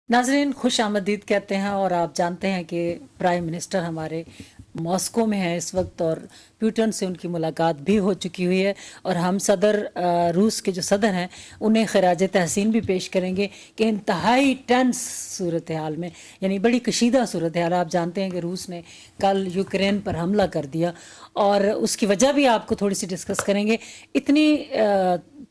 नाजरीन खुश आमदीद कहते हैं। और आप जानते हैं कि प्राइम मिनिस्टर हमारे मॉस्को में हैं इस वक्त, और पुतिन से उनकी मुलाकात भी हो चुकी हुई है। और हम रूस के जो सदर हैं उन्हें खराज तहसीन भी पेश करेंगे कि इंतहाई टेंस सूरत हाल में, यानी बड़ी कशीदा सूरत हाल। आप जानते हैं कि रूस ने कल यूक्रेन पर हमला कर दिया और उसकी वजह भी आपको थोड़ी सी डिस्कस करेंगे। इतनी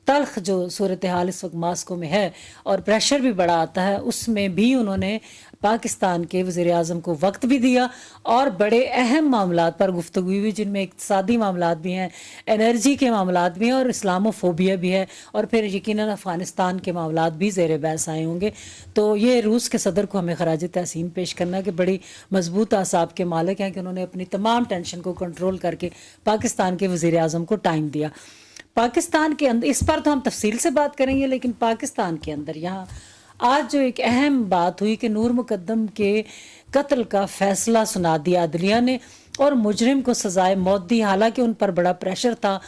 तल्ख जो सूरत हाल इस वक्त मॉस्को में है और प्रेशर भी बड़ा आता है, उसमें भी उन्होंने पाकिस्तान के वज़ीर आज़म को वक्त भी दिया और बड़े अहम मामलात पर गुफ्तगू हुई, जिनमें इक़्तिसादी मामलात भी हैं, एनर्जी के मामलात भी हैं और इस्लामोफोबिया भी है, और फिर यकीनन अफ़गानिस्तान के मामलात भी ज़ेर बहस आए होंगे। तो ये रूस के सदर को हमें खराज तहसीन पेश करना कि बड़ी मजबूत आसाब के मालिक हैं कि उन्होंने अपनी तमाम टेंशन को कंट्रोल करके पाकिस्तान के वज़ीर आज़म को टाइम दिया। पाकिस्तान के अंदर इस पर तो हम तफसील से बात करेंगे, लेकिन पाकिस्तान के अंदर यहाँ आज जो एक अहम बात हुई कि नूर मुकद्दम के कत्ल का फैसला सुना दिया अदलिया ने और मुजरिम को सजाए मौत दी। हालांकि उन पर बड़ा प्रेशर था,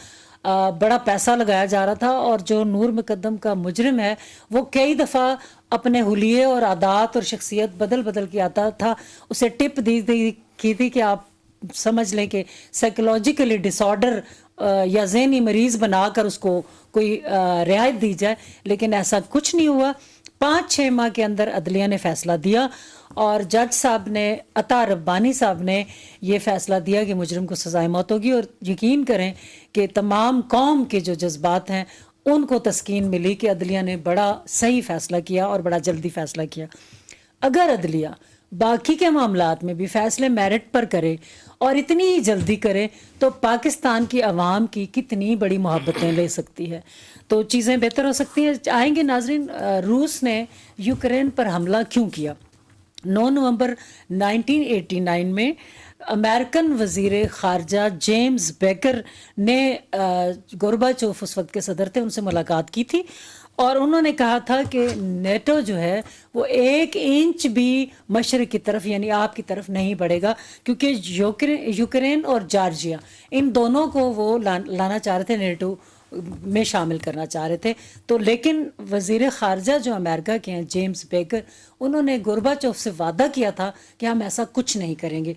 बड़ा पैसा लगाया जा रहा था, और जो नूर मुकद्दम का मुजरिम है वो कई दफ़ा अपने हुलिये और आदात और शख्सियत बदल बदल के आता था। उसे टिप दी की थी कि आप समझ लें कि साइकोलॉजिकली डिसऑर्डर या ज़हनी मरीज़ बनाकर उसको कोई रियायत दी जाए, लेकिन ऐसा कुछ नहीं हुआ। 5-6 माह के अंदर अदलिया ने फैसला दिया और जज साहब ने, अता रब्बानी साहब ने ये फैसला दिया कि मुजरिम को सजाए मौत होगी। और यकीन करें कि तमाम कौम के जो जज्बात हैं उनको तस्कीन मिली कि अदलिया ने बड़ा सही फैसला किया और बड़ा जल्दी फैसला किया। अगर अदलिया बाकी के मामलात में भी फैसले मेरिट पर करे और इतनी ही जल्दी करे तो पाकिस्तान की आवाम की कितनी बड़ी मोहब्बतें ले सकती है, तो चीज़ें बेहतर हो सकती हैं। आएंगे नाजरीन, रूस ने यूक्रेन पर हमला क्यों किया। 9 नवंबर 1989 में अमेरिकन वज़ीर ख़ारजा जेम्स बेकर ने गोरबाचोफ उस वक्त के सदर थे, उनसे मुलाकात की थी और उन्होंने कहा था कि नेटो जो है वो 1 इंच भी मशरक़ की तरफ यानी आपकी तरफ नहीं बढ़ेगा, क्योंकि यूक्रेन और जॉर्जिया इन दोनों को वो लाना चाह रहे थे, नेटो में शामिल करना चाह रहे थे। तो लेकिन वज़ीर ख़ारजा जो अमेरिका के हैं जेम्स बेकर, उन्होंने गोरबाचोफ से वादा किया था कि हम ऐसा कुछ नहीं करेंगे।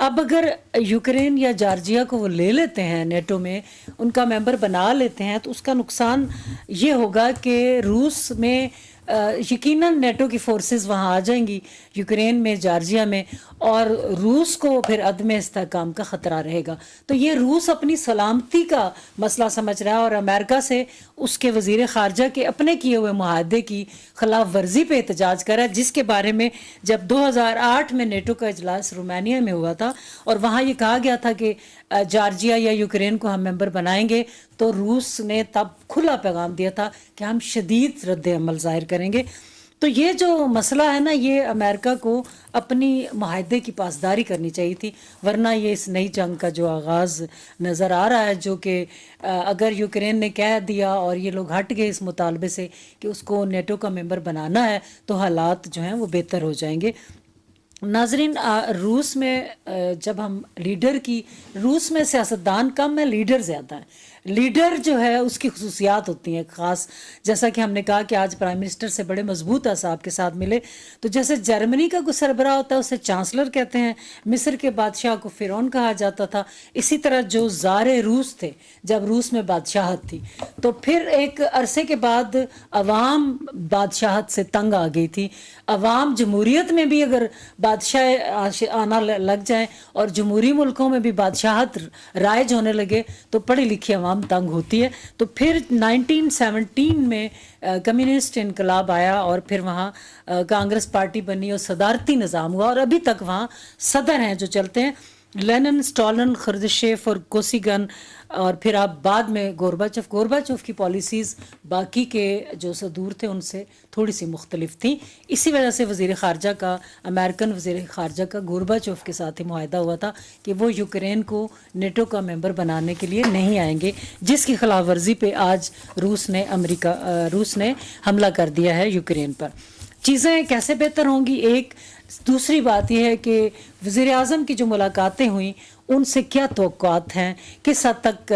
अब अगर यूक्रेन या जॉर्जिया को वो ले लेते हैं, नेटो में उनका मेंबर बना लेते हैं, तो उसका नुकसान ये होगा कि रूस में यकीनन नेटो की फोर्सेस वहाँ आ जाएंगी यूक्रेन में, जॉर्जिया में, और रूस को फिर अदम इस्तेहकाम का ख़तरा रहेगा। तो ये रूस अपनी सलामती का मसला समझ रहा है और अमेरिका से उसके वज़ीर ख़ारजा के अपने किए हुए मुआहदे की खिलाफ वर्जी पे एहतजाज कर रहा है, जिसके बारे में जब 2008 में नेटो का इजलास रोमानिया में हुआ था और वहाँ ये कहा गया था कि जॉर्जिया या यूक्रेन को हम मेंबर बनाएंगे, तो रूस ने तब खुला पैगाम दिया था कि हम शदीद रद्द अमल ज़ाहिर करेंगे। तो ये जो मसला है ना, ये अमेरिका को अपनी माहदे की पासदारी करनी चाहिए थी, वरना ये इस नई जंग का जो आगाज़ नज़र आ रहा है, जो कि अगर यूक्रेन ने कह दिया और ये लोग हट गए इस मुतालबे से कि उसको नेटो का मेंबर बनाना है, तो हालात जो हैं वो बेहतर हो जाएंगे। नाजरीन, रूस में जब हम रूस में सियासतदान कम है, लीडर ज़्यादा है। लीडर जो है उसकी खसूसियात होती हैं ख़ास, जैसा कि हमने कहा कि आज प्राइम मिनिस्टर से बड़े मजबूत असाब के साथ मिले। तो जैसे जर्मनी का कोई सरबराह होता है उसे चांसलर कहते हैं, मिस्र के बादशाह को फ़िरौन कहा जाता था। इसी तरह जो ज़ारे रूस थे, जब रूस में बादशाहत थी, तो फिर एक अरसे के बाद अवाम बादशाहत से तंग आ गई थी। अवाम जमहूरियत में भी अगर बादशाह आना लग जाए और जमहूरी मुल्कों में भी बादशाहत राइज होने लगे तो पढ़ी लिखी अवाम तंग होती है। तो फिर 1917 में कम्युनिस्ट इनकलाब आया और फिर वहाँ कांग्रेस पार्टी बनी और सदारती निज़ाम हुआ, और अभी तक वहाँ सदर हैं जो चलते हैं, लेनिन, स्टॉलिन, खर्दशेफ और कोसिगन। और फिर आप बाद में गोरबाचोफ की पॉलिसीज़ बाकी के जो सदूर थे उनसे थोड़ी सी मुख्तलिफ थी। इसी वजह से वज़ीर ख़ारजा का, अमेरिकन वज़ीर ख़ारजा का गोरबाचोफ के साथ ही मुआहदा हुआ था कि वो यूक्रेन को नेटो का मेंबर बनाने के लिए नहीं आएंगे, जिसकी खिलाफ वर्जी पे आज रूस ने हमला कर दिया है यूक्रेन पर। चीज़ें कैसे बेहतर होंगी? एक दूसरी बात यह है कि वज़ीर आज़म की जो मुलाकातें हुई उनसे क्या तवक्कुआत हैं, किस हद तक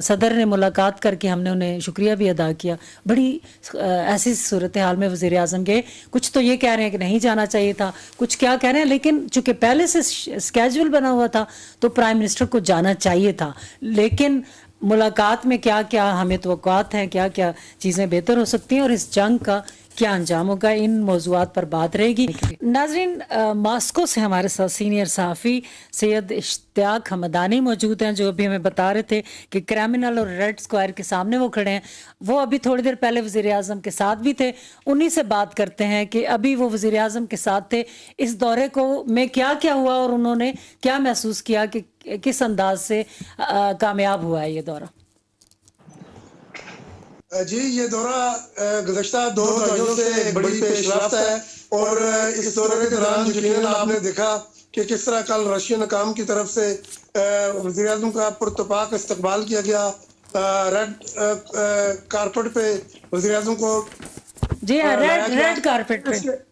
सदर ने मुलाकात करके हमने उन्हें शुक्रिया भी अदा किया। बड़ी ऐसी सूरत हाल में वज़ीर आज़म गए, कुछ तो ये कह रहे हैं कि नहीं जाना चाहिए था, कुछ क्या कह रहे हैं, लेकिन चूंकि पहले से स्केड्यूल बना हुआ था तो प्राइम मिनिस्टर को जाना चाहिए था। लेकिन मुलाकात में क्या क्या हमें तवक्कुआत हैं, क्या क्या चीज़ें बेहतर हो सकती हैं और इस जंग का क्या अंजाम होगा, इन मौज़ूआत पर बात रहेगी। नाज़रीन, मॉस्को से हमारे साथ सीनियर सहाफ़ी सैयद इश्तियाक हमदानी मौजूद हैं, जो अभी हमें बता रहे थे कि क्रिमिनल और रेड स्क्वायर के सामने वो खड़े हैं। वो अभी थोड़ी देर पहले वज़ीर आज़म के साथ भी थे, उन्हीं से बात करते हैं कि अभी वो वज़ीर आज़म के साथ थे, इस दौरे को में क्या क्या हुआ और उन्होंने क्या महसूस किया कि किस अंदाज से कामयाब हुआ है ये दौरा। जी, ये दौरा गुज़श्ता 2 दहाइयों से एक बड़ी पेशरफ्त है और इस दौरे के दौरान यकीनन आपने देखा कि किस तरह कल रशियन हुकाम की तरफ से वज़ीर आज़म का पुरतपाक इस्तकबाल किया गया। रेड कारपेट पे वज़ीर आज़म को जी हाँ, रेड कारपेट पे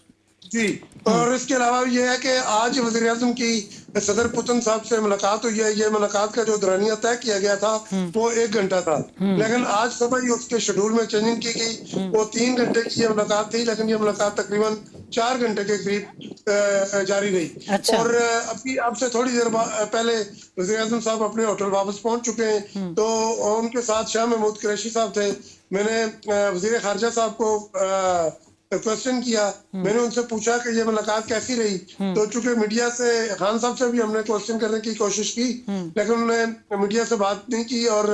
जी। और इसके अलावा ये है कि आज वज़ीर आज़म की सदर पुतिन साहब से मुलाकात हुई है। ये मुलाकात का जो दौरानिया तय किया गया था वो 1 घंटा था, लेकिन आज सुबह ही उसके शेड्यूल में चेंजिंग की गई। वो 3 घंटे की ये मुलाकात थी, लेकिन ये मुलाकात तकरीबन 4 घंटे के करीब जारी रही। अच्छा। और अभी अब से थोड़ी देर पहले वज़ीर आज़म साहब अपने होटल वापस पहुंच चुके हैं। तो उनके साथ शाह महमूद कुरैशी साहब थे। मैंने वज़ीर खारजा साहब को क्वेश्चन किया, मैंने उनसे पूछा कि ये मुलाकात कैसी रही। तो चूंकि मीडिया से खान साहब से भी हमने क्वेश्चन करने की कोशिश की, लेकिन उन्होंने मीडिया से बात नहीं की। और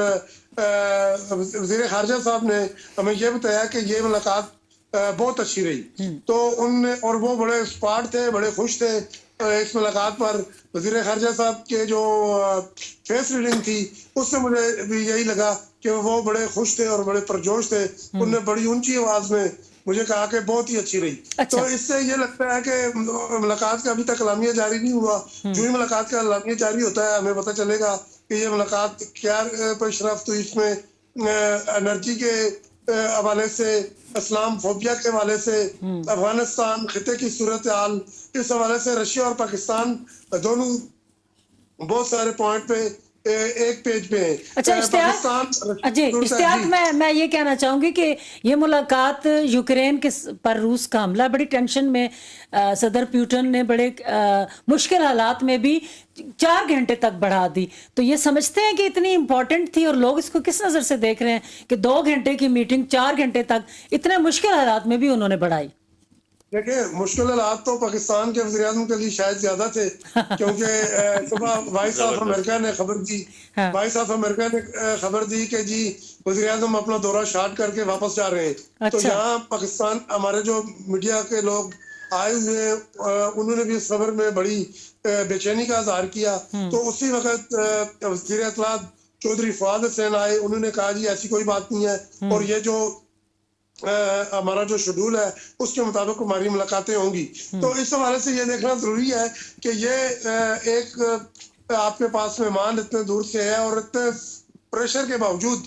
वज़ीर खारजा साहब ने हमें ये बताया कि ये मुलाकात बहुत अच्छी रही। तो उनने और वो बड़े स्पार्ट थे, बड़े खुश थे इस मुलाकात पर। वज़ीर खारजा साहब के जो फेस रीडिंग थी उससे मुझे भी यही लगा कि वो बड़े खुश थे और बड़े पुरजोश थे। उनने बड़ी ऊंची आवाज में मुझे कहा कि बहुत ही अच्छी रही। अच्छा। तो इससे ये लगता है कि मुलाकात का अभी तक अलामिया जारी नहीं हुआ। जो ही मुलाकात का अलामिया जारी होता है हमें पता चलेगा कि ये मुलाकात क्या पेशरफ्त हुई। इसमें एनर्जी के हवाले से, इस्लाम फोबिया के हवाले से, अफगानिस्तान खिते की सूरत हाल, इस हवाले से रशिया और पाकिस्तान दोनों बहुत सारे पॉइंट पे एक पेज पे है। अच्छा इश्तियाक, मैं ये कहना चाहूंगी कि ये मुलाकात यूक्रेन के पर रूस का हमला, बड़ी टेंशन में सदर पुतिन ने बड़े मुश्किल हालात में भी 4 घंटे तक बढ़ा दी। तो ये समझते हैं कि इतनी इंपॉर्टेंट थी और लोग इसको किस नजर से देख रहे हैं कि 2 घंटे की मीटिंग 4 घंटे तक इतने मुश्किल हालात में भी उन्होंने बढ़ाई। देखिए, मुश्किल हालात तो पाकिस्तान के वज़ीर आज़म के लिए शायद ज्यादा थे, क्योंकि सुबह वॉइस ऑफ अमेरिका ने खबर दी। वॉइस ऑफ अमेरिका ने खबर दी कि जी वज़ीर आज़म अपना दौरा स्टार्ट करके वापस जा रहे हैं। अच्छा। तो यहाँ पाकिस्तान, हमारे जो मीडिया के लोग आए हुए उन्होंने भी इस खबर में बड़ी बेचैनी का इजहार किया। तो उसी वक्त वज़ीर इत्तलात चौधरी फवाद हुसैन आए, उन्होंने कहा जी ऐसी कोई बात नहीं है और ये जो हमारा जो शेड्यूल है उसके मुताबिक हमारी मुलाकातें होंगी। तो इस हवाले से ये देखना जरूरी है कि ये एक आपके पास मेहमान इतने दूर से है और इतने प्रेशर के बावजूद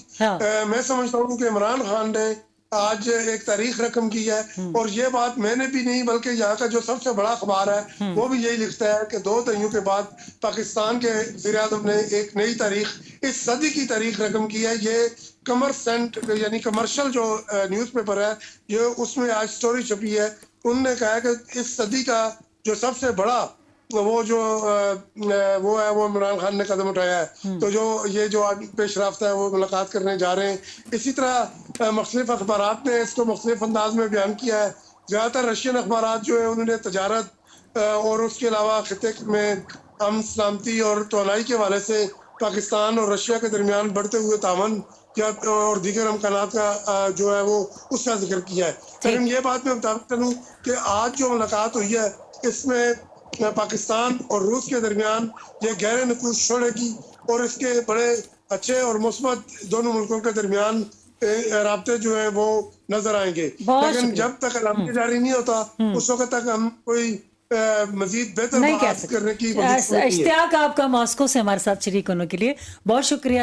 मैं समझता हूँ कि इमरान खान ने आज एक तारीख रकम की है। और ये बात मैंने भी नहीं बल्कि यहाँ का जो सबसे बड़ा अखबार है वो भी यही लिखता है कि 2 दहाइयों के बाद पाकिस्तान के वज़ीर आज़म ने एक नई तारीख, इस सदी की तारीख रकम की है। ये कमरसेंट यानी कमर्शियल जो न्यूज़पेपर है, ये उसमें आज स्टोरी छपी है। उन्होंने कहा कि इस सदी का जो सबसे बड़ा वो जो वो है वो इमरान खान ने कदम उठाया है। तो जो ये जो आज पेशरफ्त है वो मुलाकात करने जा रहे हैं। इसी तरह मुख्तलिफ अखबारात ने इसको मुख्तलिफ अंदाज में बयान किया है। ज़्यादातर रशियन अखबारात जो है उन्होंने तजारत और उसके अलावा खिते में अमन सलामती और तोनाई के हवाले से पाकिस्तान और रशिया के दरमियान बढ़ते हुए तामन या और दीगर अमकानात का जो है वो उसका जिक्र किया है। लेकिन ये बात मैं बता चलूँ कि आज जो मुलाकात हुई है इसमें पाकिस्तान और रूस के दरमियान ये गहरे नकुश छोड़ेगी और इसके बड़े अच्छे और मुस्बत दोनों मुल्कों के दरमियान राब्ते जो है वो नजर आएंगे। लेकिन जब तक अलामिया जारी नहीं होता उस वक्त तक हम कोई मजीद बेहतर बात करने की कोशिश नहीं है। इश्तियाक, आपका मॉस्को से हमारे साथ शरीक होने के लिए बहुत शुक्रिया।